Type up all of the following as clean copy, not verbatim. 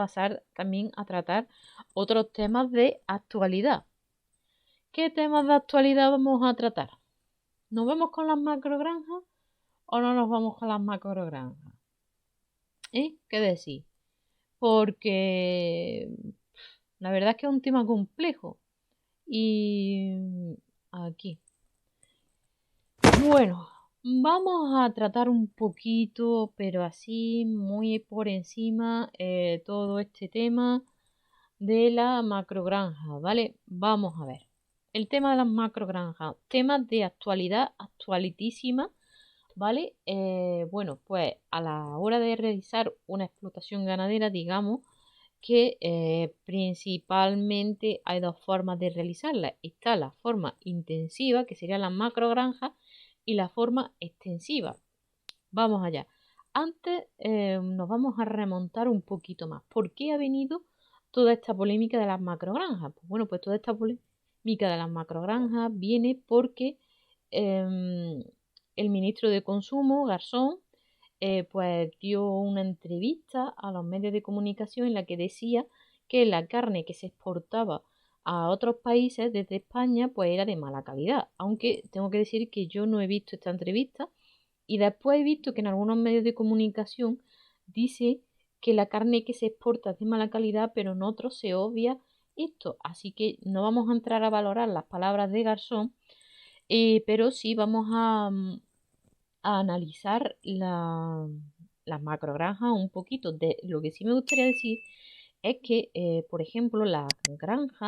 pasar también a tratar otros temas de actualidad. ¿Qué temas de actualidad vamos a tratar? ¿Nos vamos con las macrogranjas o no nos vamos con las macrogranjas? ¿Qué decir? Porque la verdad es que es un tema complejo. Y aquí. Bueno, vamos a tratar un poquito, pero así muy por encima, todo este tema de la macrogranja, ¿vale? Vamos a ver. El tema de las macrogranjas, temas de actualidad, actualitísima, ¿vale? Bueno, pues a la hora de realizar una explotación ganadera, digamos que principalmente hay dos formas de realizarla. Está la forma intensiva, que sería la macrogranja, y la forma extensiva. Vamos allá. Antes nos vamos a remontar un poquito más. ¿Por qué ha venido toda esta polémica de las macrogranjas? Pues bueno, pues toda esta polémica de las macrogranjas viene porque el ministro de Consumo, Garzón, pues dio una entrevista a los medios de comunicación en la que decía que la carne que se exportaba a otros países desde España pues era de mala calidad. Aunque tengo que decir que yo no he visto esta entrevista y después he visto que en algunos medios de comunicación dice que la carne que se exporta es de mala calidad, pero en otros se obvia esto. Así que no vamos a entrar a valorar las palabras de Garzón, pero sí vamos a analizar las macrogranjas un poquito. Lo que sí me gustaría decir es que, por ejemplo, la granja,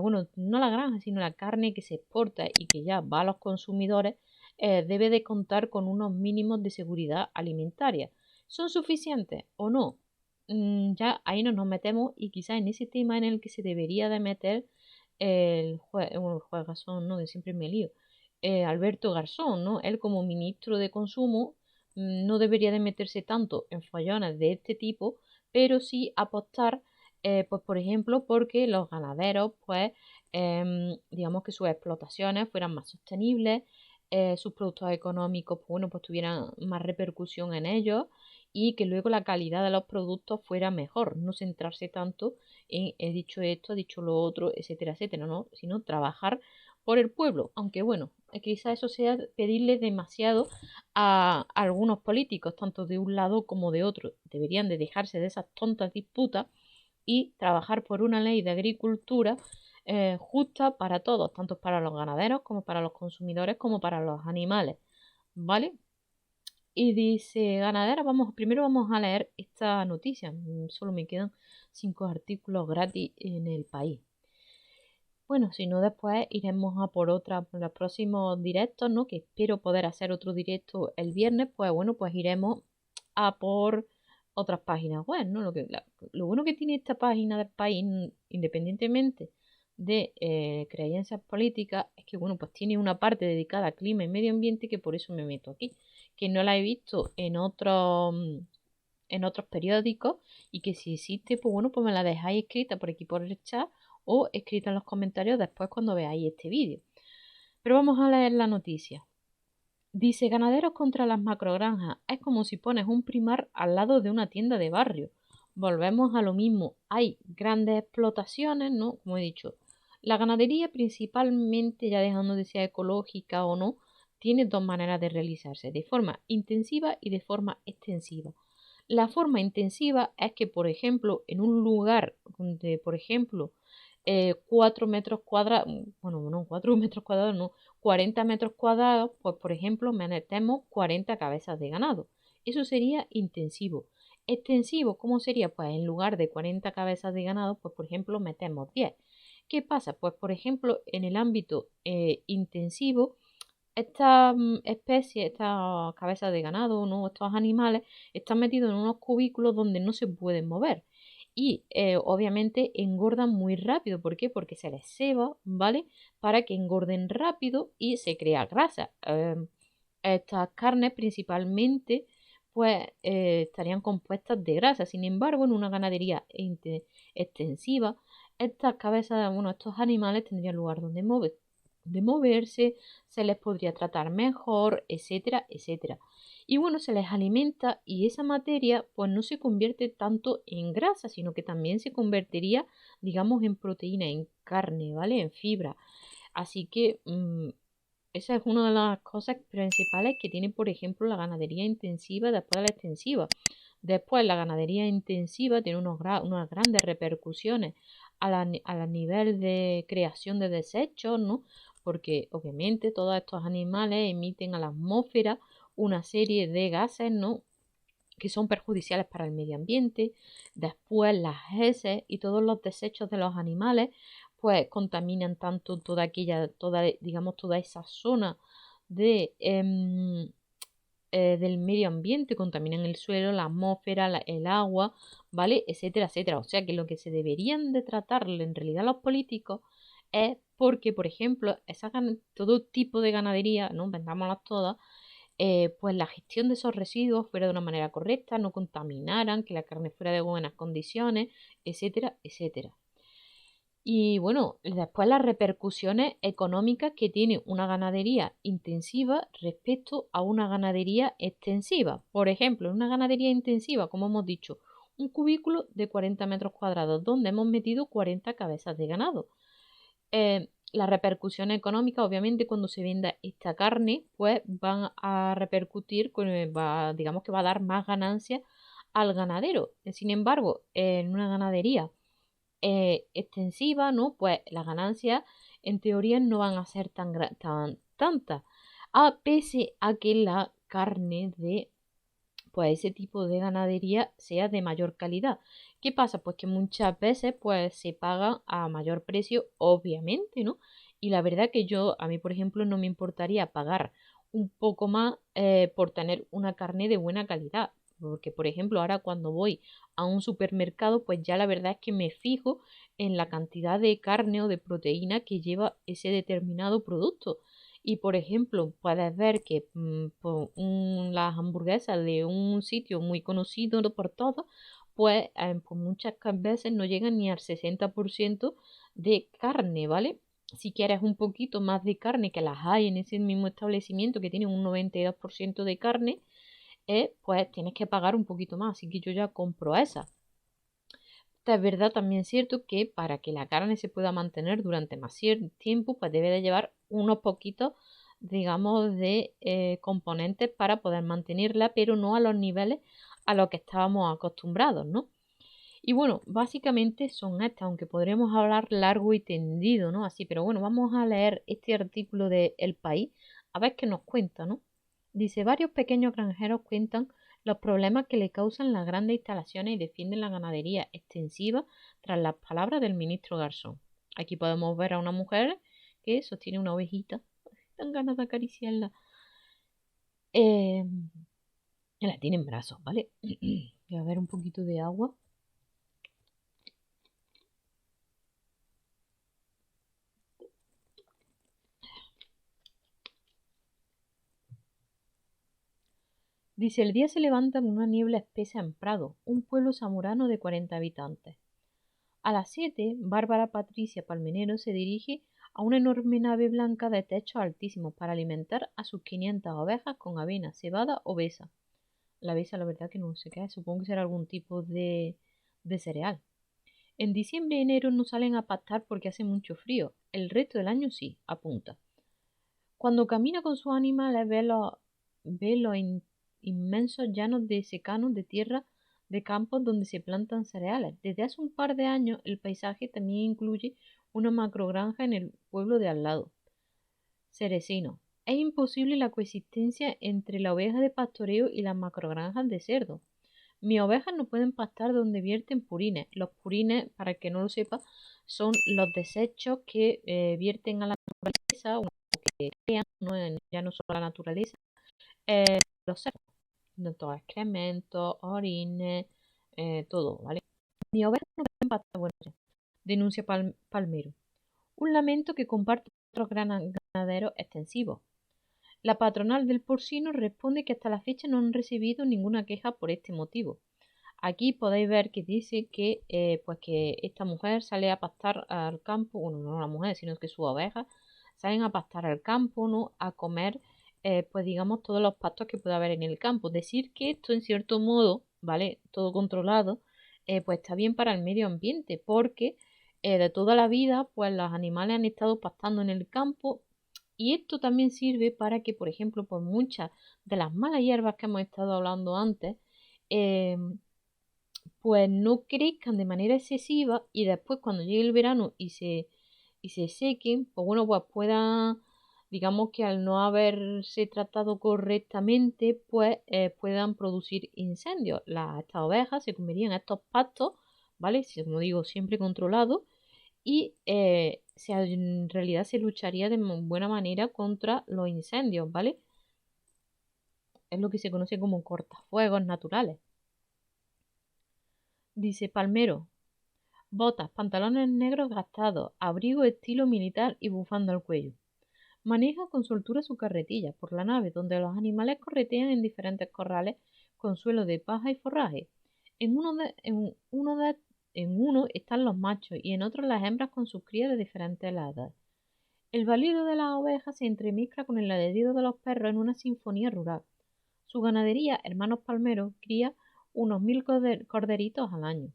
bueno, no la granja, sino la carne que se exporta y que ya va a los consumidores, debe de contar con unos mínimos de seguridad alimentaria. ¿Son suficientes o no? Ya ahí no nos metemos y quizás en ese tema en el que se debería de meter el juez Garzón, ¿no? Que siempre me lío. Alberto Garzón, ¿no? Él como ministro de Consumo no debería de meterse tanto en follones de este tipo, pero sí apostar, pues por ejemplo, porque los ganaderos, pues, digamos que sus explotaciones fueran más sostenibles, sus productos económicos, pues bueno, pues tuvieran más repercusión en ellos y que luego la calidad de los productos fuera mejor, no centrarse tanto en he dicho esto, he dicho lo otro, etcétera, etcétera, ¿no? Sino trabajar por el pueblo, aunque bueno, quizá eso sea pedirle demasiado a algunos políticos, tanto de un lado como de otro. Deberían de dejarse de esas tontas disputas y trabajar por una ley de agricultura justa para todos, tanto para los ganaderos como para los consumidores como para los animales, ¿vale? Y dice, ganadera, primero vamos a leer esta noticia. Solo me quedan 5 artículos gratis en el país. Bueno, si no, después iremos a por otra, por los próximos directos, ¿no? Que espero poder hacer otro directo el viernes, pues bueno, pues iremos a por otras páginas web, ¿no? Lo bueno que tiene esta página del país, independientemente de creencias políticas, es que, bueno, pues tiene una parte dedicada a clima y medio ambiente que por eso me meto aquí, que no la he visto en otros periódicos y que si existe, pues bueno, pues me la dejáis escrita por aquí por el chat o escrita en los comentarios después cuando veáis este vídeo. Pero vamos a leer la noticia. Dice, ganaderos contra las macrogranjas. Es como si pones un primar al lado de una tienda de barrio. Volvemos a lo mismo. Hay grandes explotaciones, ¿no? Como he dicho. La ganadería principalmente, ya dejando de ser ecológica o no, tiene dos maneras de realizarse, de forma intensiva y de forma extensiva. La forma intensiva es que, por ejemplo, en un lugar donde, por ejemplo, 4 metros cuadrados, bueno, no, 4 metros cuadrados, no, 40 metros cuadrados, pues por ejemplo, metemos 40 cabezas de ganado. Eso sería intensivo. Extensivo, ¿cómo sería? Pues en lugar de 40 cabezas de ganado, pues por ejemplo, metemos 10. ¿Qué pasa? Pues por ejemplo, en el ámbito intensivo, estas especies, estas cabezas de ganado, ¿no? Estos animales, están metidos en unos cubículos donde no se pueden mover. Y obviamente engordan muy rápido. ¿Por qué? Porque se les ceba, ¿vale? Para que engorden rápido y se crea grasa. Estas carnes principalmente pues estarían compuestas de grasa. Sin embargo, en una ganadería extensiva, estas cabezas, bueno, estos animales tendrían lugar donde mover, de moverse, se les podría tratar mejor, etcétera, etcétera. Y bueno, se les alimenta y esa materia pues no se convierte tanto en grasa, sino que también se convertiría, digamos, en proteína, en carne, ¿vale? En fibra. Así que esa es una de las cosas principales que tiene, por ejemplo, la ganadería intensiva después de la extensiva. Después, la ganadería intensiva tiene unas grandes repercusiones a nivel de creación de desechos, ¿no? Porque obviamente todos estos animales emiten a la atmósfera una serie de gases, ¿no? Que son perjudiciales para el medio ambiente. Después, las heces y todos los desechos de los animales, pues contaminan tanto digamos, toda esa zona de del medio ambiente, contaminan el suelo, la atmósfera, el agua, ¿vale? Etcétera, etcétera. O sea que lo que se deberían de tratar en realidad los políticos es porque, por ejemplo, todo tipo de ganadería, ¿no? Vendámoslas todas, pues la gestión de esos residuos fuera de una manera correcta, no contaminaran, que la carne fuera de buenas condiciones, etcétera, etcétera. Y bueno, después las repercusiones económicas que tiene una ganadería intensiva respecto a una ganadería extensiva. Por ejemplo, en una ganadería intensiva, como hemos dicho, un cubículo de 40 metros cuadrados donde hemos metido 40 cabezas de ganado. Las repercusiones económicas, obviamente, cuando se venda esta carne, pues van a repercutir, digamos que va a dar más ganancias al ganadero. Sin embargo, en una ganadería extensiva, ¿no? Pues las ganancias en teoría no van a ser tantas, a pese a que la carne de pues ese tipo de ganadería sea de mayor calidad. ¿Qué pasa? Pues que muchas veces pues se paga a mayor precio, obviamente, ¿no? Y la verdad que a mí por ejemplo, no me importaría pagar un poco más por tener una carne de buena calidad. Porque, por ejemplo, ahora cuando voy a un supermercado, pues ya la verdad es que me fijo en la cantidad de carne o de proteína que lleva ese determinado producto. Y por ejemplo, puedes ver que las hamburguesas de un sitio muy conocido por todos, pues muchas veces no llegan ni al 60% de carne, ¿vale? Si quieres un poquito más de carne, que las hay en ese mismo establecimiento que tiene un 92% de carne, pues tienes que pagar un poquito más. Así que yo ya compro esa. Es verdad también cierto que para que la carne se pueda mantener durante más tiempo, pues debe de llevar unos poquitos, digamos, de componentes para poder mantenerla, pero no a los niveles a los que estábamos acostumbrados, ¿no? Y bueno, básicamente son estas, aunque podremos hablar largo y tendido, ¿no? Así, pero bueno, vamos a leer este artículo de El País, a ver qué nos cuenta, ¿no? Dice, varios pequeños granjeros cuentan los problemas que le causan las grandes instalaciones y defienden la ganadería extensiva tras las palabras del ministro Garzón. Aquí podemos ver a una mujer que sostiene una ovejita. Dan ganas de acariciarla. La tiene en brazos, ¿vale? Voy a ver un poquito de agua. Dice, el día se levanta en una niebla espesa en Prado, un pueblo zamorano de 40 habitantes. A las 7, Bárbara Patricia Palmenero se dirige a una enorme nave blanca de techos altísimos para alimentar a sus 500 ovejas con avena, cebada o besa. La besa, la verdad que no sé qué es, supongo que será algún tipo de cereal. En diciembre y enero no salen a pastar porque hace mucho frío, el resto del año sí, apunta. Cuando camina con sus animales ve los inmensos llanos de secano de tierra de campos donde se plantan cereales. Desde hace un par de años el paisaje también incluye una macrogranja en el pueblo de al lado, Cerecino. Es imposible la coexistencia entre la oveja de pastoreo y las macrogranjas de cerdo. Mis ovejas no pueden pastar donde vierten purines. Los purines, para el que no lo sepa, son los desechos que vierten a la naturaleza o que crean, ¿no? Ya no solo la naturaleza, los cerdos, de todos excrementos, orines, todo, ¿vale? Mi oveja no puede pastar, bueno, denuncia Palmero. Un lamento que comparte otros ganaderos extensivos. La patronal del porcino responde que hasta la fecha no han recibido ninguna queja por este motivo. Aquí podéis ver que dice que, pues que esta mujer sale a pastar al campo, bueno, no la mujer, sino que su oveja salen a pastar al campo, ¿no? A comer, pues digamos, todos los pastos que pueda haber en el campo. Decir que esto, en cierto modo, ¿vale? Todo controlado, pues está bien para el medio ambiente, porque de toda la vida, pues los animales han estado pastando en el campo y esto también sirve para que, por ejemplo, pues muchas de las malas hierbas que hemos estado hablando antes, eh, pues no crezcan de manera excesiva y después cuando llegue el verano y se sequen, pues bueno, pues puedan, digamos que al no haberse tratado correctamente, pues puedan producir incendios. Estas ovejas se comerían estos pastos, ¿vale? Como digo, siempre controlados y en realidad se lucharía de buena manera contra los incendios, ¿vale? Es lo que se conoce como cortafuegos naturales. Dice Palmero, botas, pantalones negros gastados, abrigo estilo militar y bufanda al cuello. Maneja con soltura su carretilla por la nave, donde los animales corretean en diferentes corrales con suelo de paja y forraje. En uno están los machos y en otro las hembras con sus crías de diferentes edades. El balido de las ovejas se entremezcla con el ladrido de los perros en una sinfonía rural. Su ganadería, Hermanos Palmeros, cría unos 1000 corderitos al año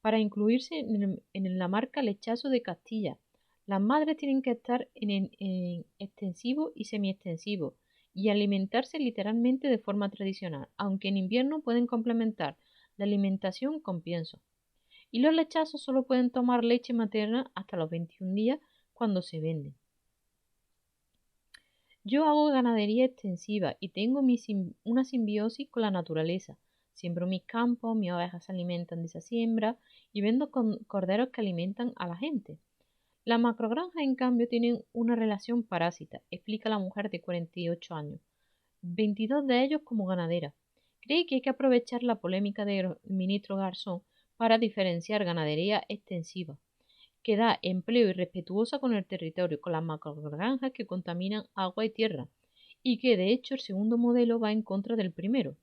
para incluirse en la marca Lechazo de Castilla. Las madres tienen que estar en extensivo y semiextensivo y alimentarse literalmente de forma tradicional, aunque en invierno pueden complementar la alimentación con pienso. Y los lechazos solo pueden tomar leche materna hasta los 21 días cuando se venden. Yo hago ganadería extensiva y tengo una simbiosis con la naturaleza. Siembro mis campos, mis ovejas se alimentan de esa siembra y vendo corderos que alimentan a la gente. Las macrogranjas, en cambio, tienen una relación parásita, explica la mujer de 48 años, 22 de ellos como ganadera. Cree que hay que aprovechar la polémica del ministro Garzón para diferenciar ganadería extensiva que da empleo y respetuosa con el territorio, con las macrogranjas que contaminan agua y tierra, y que de hecho el segundo modelo va en contra del primero.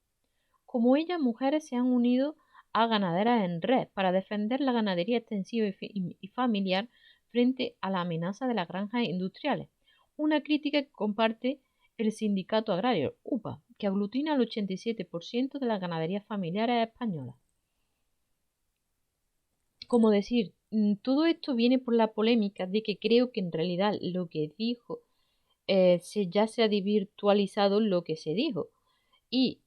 Como ella, mujeres se han unido a ganaderas en red para defender la ganadería extensiva y familiar frente a la amenaza de las granjas industriales, una crítica que comparte el sindicato agrario, UPA, que aglutina el 87% de las ganaderías familiares españolas. Como decir, todo esto viene por la polémica de que creo que en realidad lo que dijo ya se ha desvirtualizado lo que se dijo. Y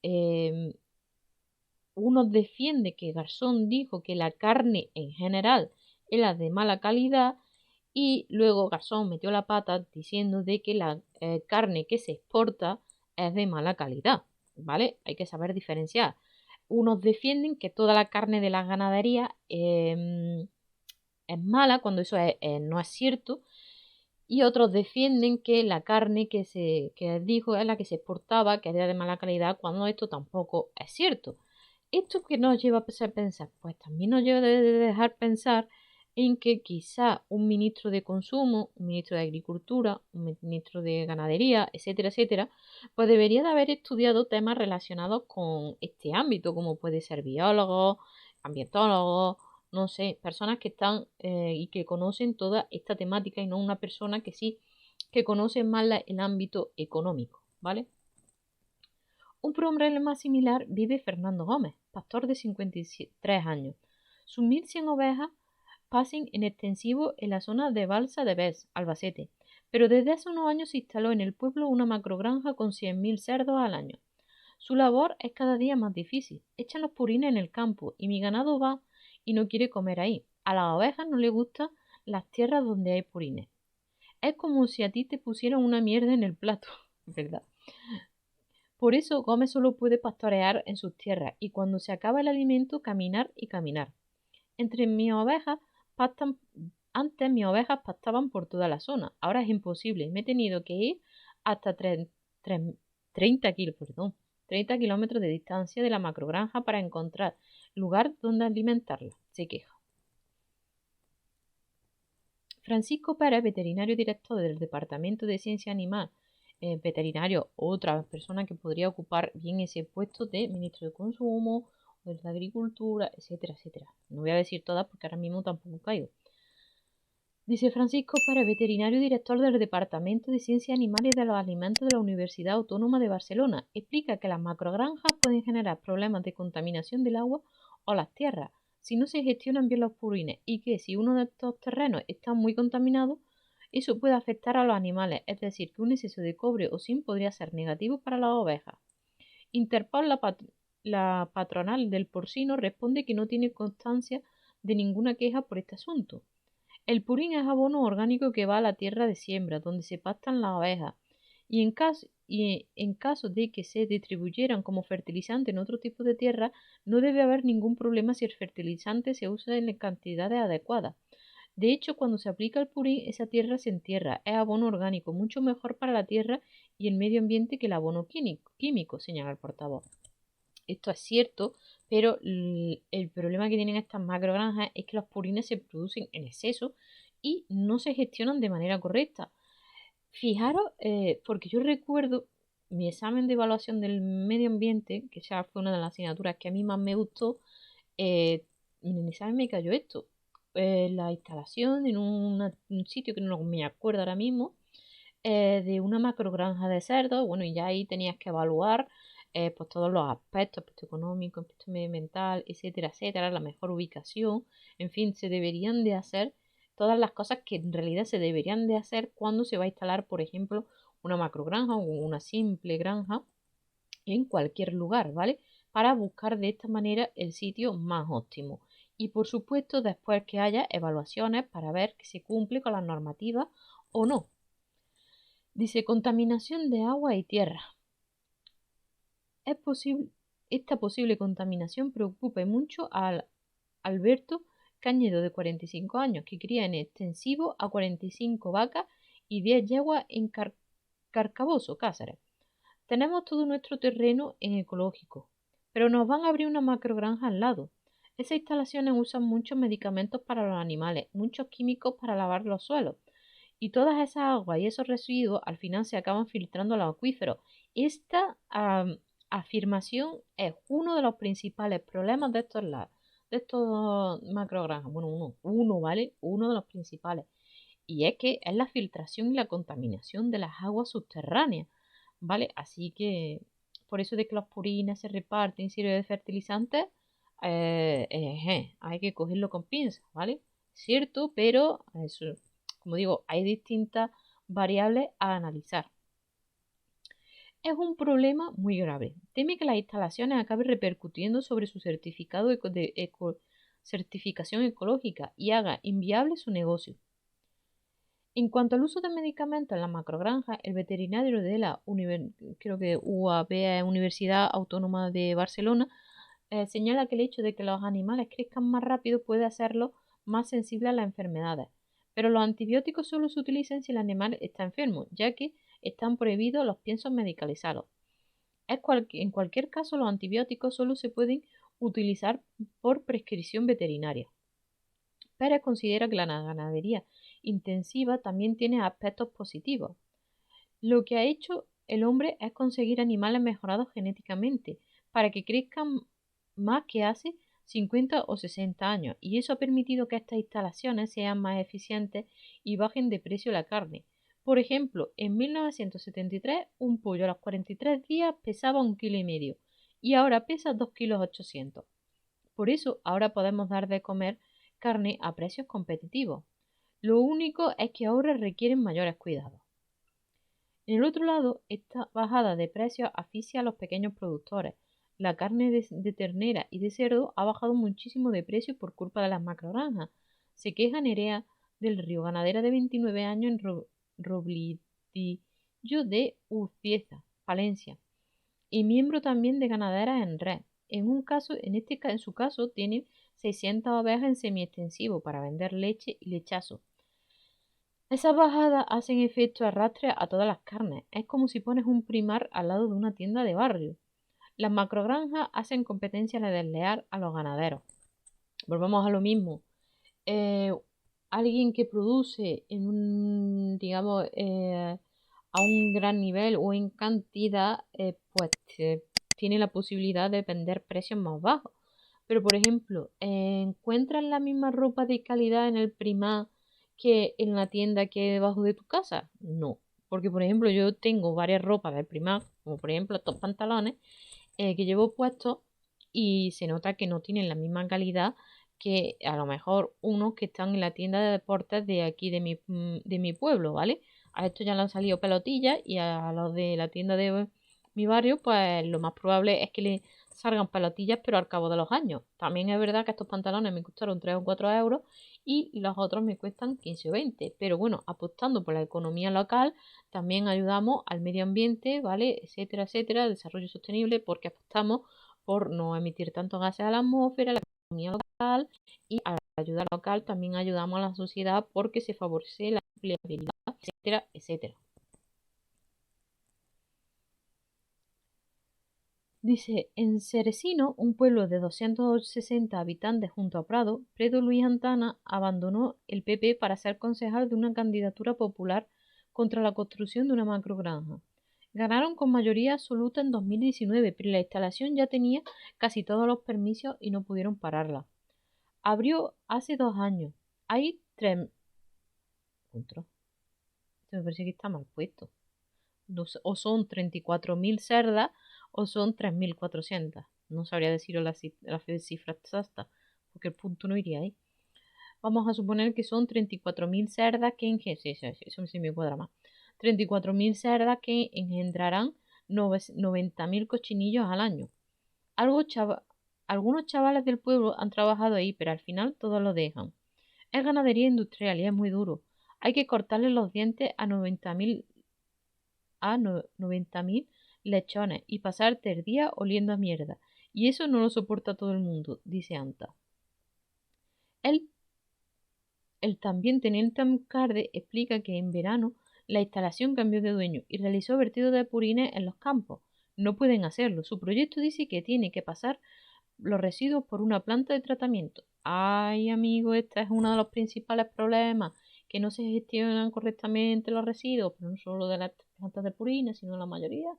uno defiende que Garzón dijo que la carne en general era de mala calidad y luego Garzón metió la pata diciendo de que la carne que se exporta es de mala calidad, ¿vale? Hay que saber diferenciar. Unos defienden que toda la carne de las ganaderías es mala cuando eso no es cierto y otros defienden que la carne que dijo es la que se exportaba, que era de mala calidad, cuando esto tampoco es cierto. ¿Esto que nos lleva a pensar? Pues también nos lleva a dejar pensar en que quizá un ministro de Consumo, un ministro de Agricultura, un ministro de Ganadería, etcétera, etcétera, pues debería de haber estudiado temas relacionados con este ámbito, como puede ser biólogos, ambientólogos, no sé, personas que están y que conocen toda esta temática y no una persona que sí, que conoce más el ámbito económico, ¿vale? Un problema similar vive Fernando Gómez, pastor de 53 años. Sus 1100 ovejas pasan en extensivo en la zona de Balsa de Bes, Albacete, pero desde hace unos años se instaló en el pueblo una macrogranja con 100.000 cerdos al año. Su labor es cada día más difícil. Echan los purines en el campo y mi ganado va y no quiere comer ahí. A las ovejas no les gustan las tierras donde hay purines. Es como si a ti te pusieran una mierda en el plato, ¿verdad? Por eso Gómez solo puede pastorear en sus tierras y cuando se acaba el alimento caminar y caminar. Entre mis ovejas pastan, antes mis ovejas pastaban por toda la zona, ahora es imposible. Me he tenido que ir hasta 30 kilómetros de distancia de la macrogranja para encontrar lugar donde alimentarla, se queja. Francisco Pérez, veterinario director del Departamento de Ciencia Animal, veterinario, otra persona que podría ocupar bien ese puesto de ministro de Consumo, o de Agricultura, etcétera, etcétera. No voy a decir todas porque ahora mismo tampoco caigo. Dice Francisco Pérez, veterinario director del Departamento de Ciencias Animales y de los Alimentos de la Universidad Autónoma de Barcelona. Explica que las macrogranjas pueden generar problemas de contaminación del agua o las tierras si no se gestionan bien los purines y que si uno de estos terrenos está muy contaminado, eso puede afectar a los animales, es decir, que un exceso de cobre o zinc podría ser negativo para las ovejas. Interpol, la patronal del porcino, responde que no tiene constancia de ninguna queja por este asunto. El purín es abono orgánico que va a la tierra de siembra, donde se pastan las ovejas, y en caso de que se distribuyeran como fertilizante en otro tipo de tierra, no debe haber ningún problema si el fertilizante se usa en cantidades adecuadas. De hecho, cuando se aplica el purín, esa tierra se entierra. Es abono orgánico, mucho mejor para la tierra y el medio ambiente que el abono químico, señala el portavoz. Esto es cierto, pero el problema que tienen estas macrogranjas es que los purines se producen en exceso y no se gestionan de manera correcta. Fijaros, porque yo recuerdo mi examen de evaluación del medio ambiente, que ya fue una de las asignaturas que a mí más me gustó, en el examen me cayó esto. La instalación en un sitio que no me acuerdo ahora mismo, de una macrogranja de cerdos, bueno, y ya ahí tenías que evaluar pues todos los aspectos, aspecto económico, aspecto medioambiental, etcétera, etcétera, la mejor ubicación, en fin, se deberían de hacer todas las cosas que en realidad se deberían de hacer cuando se va a instalar, por ejemplo, una macrogranja o una simple granja en cualquier lugar, ¿vale? Para buscar de esta manera el sitio más óptimo. Y por supuesto, después que haya evaluaciones para ver que se cumple con las normativas o no. Dice contaminación de agua y tierra. Es posible, esta posible contaminación preocupa mucho al Alberto Cañedo, de 45 años, que cría en extensivo a 45 vacas y 10 yeguas en Carcaboso, Cáceres. Tenemos todo nuestro terreno en ecológico, pero nos van a abrir una macrogranja al lado. Esas instalaciones usan muchos medicamentos para los animales, muchos químicos para lavar los suelos, y todas esas aguas y esos residuos al final se acaban filtrando a los acuíferos. Esta afirmación es uno de los principales problemas de estos macrogranjas. Bueno, uno, ¿vale? Uno de los principales. Y es que es la filtración y la contaminación de las aguas subterráneas, ¿vale? Así que por eso de que los purines se reparten y sirven de fertilizantes, hay que cogerlo con pinzas, ¿vale? Cierto, pero eso, como digo, hay distintas variables a analizar. Es un problema muy grave. Teme que las instalaciones acaben repercutiendo sobre su certificado de certificación ecológica y haga inviable su negocio. En cuanto al uso de medicamentos en las macrogranjas, el veterinario de la creo que UAB, Universidad Autónoma de Barcelona, señala que el hecho de que los animales crezcan más rápido puede hacerlos más sensibles a las enfermedades. Pero los antibióticos solo se utilizan si el animal está enfermo, ya que están prohibidos los piensos medicalizados. En cualquier caso, los antibióticos solo se pueden utilizar por prescripción veterinaria. Pérez considera que la ganadería intensiva también tiene aspectos positivos. Lo que ha hecho el hombre es conseguir animales mejorados genéticamente para que crezcan más que hace 50 o 60 años, y eso ha permitido que estas instalaciones sean más eficientes y bajen de precio la carne. Por ejemplo, en 1973 un pollo a los 43 días pesaba 1,5 kg y ahora pesa 2,8 kg. Por eso ahora podemos dar de comer carne a precios competitivos. Lo único es que ahora requieren mayores cuidados. En el otro lado, esta bajada de precios asfixia a los pequeños productores. La carne de ternera y de cerdo ha bajado muchísimo de precio por culpa de las macrogranjas. Se queja Nerea del Río, ganadera de 29 años en Roblillo de Urcieza, Palencia, y miembro también de ganaderas en red. En su caso, tiene 600 ovejas en semiextensivo para vender leche y lechazo. Esas bajadas hacen efecto arrastre a todas las carnes. Es como si pones un primar al lado de una tienda de barrio. Las macrogranjas hacen competencia desleal a los ganaderos. Volvemos a lo mismo. Alguien que produce digamos, a un gran nivel o en cantidad, pues tiene la posibilidad de vender precios más bajos. Pero, por ejemplo, ¿encuentran la misma ropa de calidad en el primar que en la tienda que hay debajo de tu casa? No. Porque, por ejemplo, yo tengo varias ropas del Primark, como por ejemplo estos pantalones que llevo puestos y se nota que no tienen la misma calidad que a lo mejor unos que están en la tienda de deportes de aquí de mi pueblo, ¿vale? A estos ya le han salido pelotillas y a los de la tienda de mi barrio, pues lo más probable es que le salgan pelotillas, pero al cabo de los años. También es verdad que estos pantalones me costaron 3 o 4 euros y los otros me cuestan 15 o 20. Pero bueno, apostando por la economía local, también ayudamos al medio ambiente, ¿vale? Etcétera, etcétera, desarrollo sostenible, porque apostamos por no emitir tantos gases a la atmósfera, la economía local y a la ayuda local también ayudamos a la sociedad porque se favorece la empleabilidad, etcétera, etcétera. Dice, en Ceresino, un pueblo de 260 habitantes junto a Prado, Pedro Luis Antana abandonó el PP para ser concejal de una candidatura popular contra la construcción de una macrogranja. Ganaron con mayoría absoluta en 2019, pero la instalación ya tenía casi todos los permisos y no pudieron pararla. Abrió hace 2 años. Hay tres... Otro. Me parece que está mal puesto. O son 34.000 cerdas o son 3.400. No sabría deciros la cifra exacta, porque el punto no iría ahí. Vamos a suponer que son 34.000 cerdas que eso sí me cuadra más. 34.000 cerdas que engendrarán 90.000 cochinillos al año. Algunos chavales del pueblo han trabajado ahí, pero al final todos lo dejan. Es ganadería industrial y es muy duro. Hay que cortarle los dientes a 90.000 lechones y pasarte el día oliendo a mierda. Y eso no lo soporta todo el mundo, dice Anta. El, el también teniente alcalde explica que en verano la instalación cambió de dueño y realizó vertido de purines en los campos. No pueden hacerlo. Su proyecto dice que tiene que pasar los residuos por una planta de tratamiento. Ay, amigo, este es uno de los principales problemas, que no se gestionan correctamente los residuos, pero no solo de las plantas de purina, sino la mayoría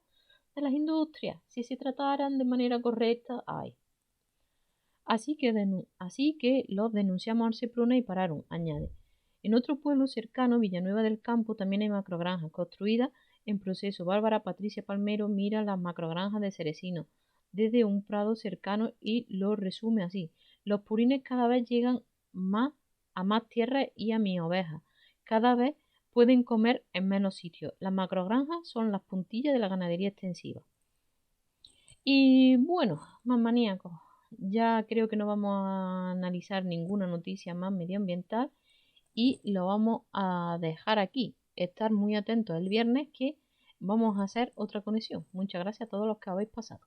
de las industrias. Si se trataran de manera correcta, ay. Así que los denunciamos al Seprona y pararon, añade. En otro pueblo cercano, Villanueva del Campo, también hay macrogranjas construidas en proceso. Bárbara Patricia Palmero mira las macrogranjas de Ceresino desde un prado cercano y lo resume así. Los purines cada vez llegan más a más tierra y a mis ovejas. Cada vez pueden comer en menos sitios. Las macrogranjas son las puntillas de la ganadería extensiva. Y bueno, más maníacos. Ya creo que no vamos a analizar ninguna noticia más medioambiental y lo vamos a dejar aquí. Estar muy atentos el viernes que vamos a hacer otra conexión. Muchas gracias a todos los que habéis pasado.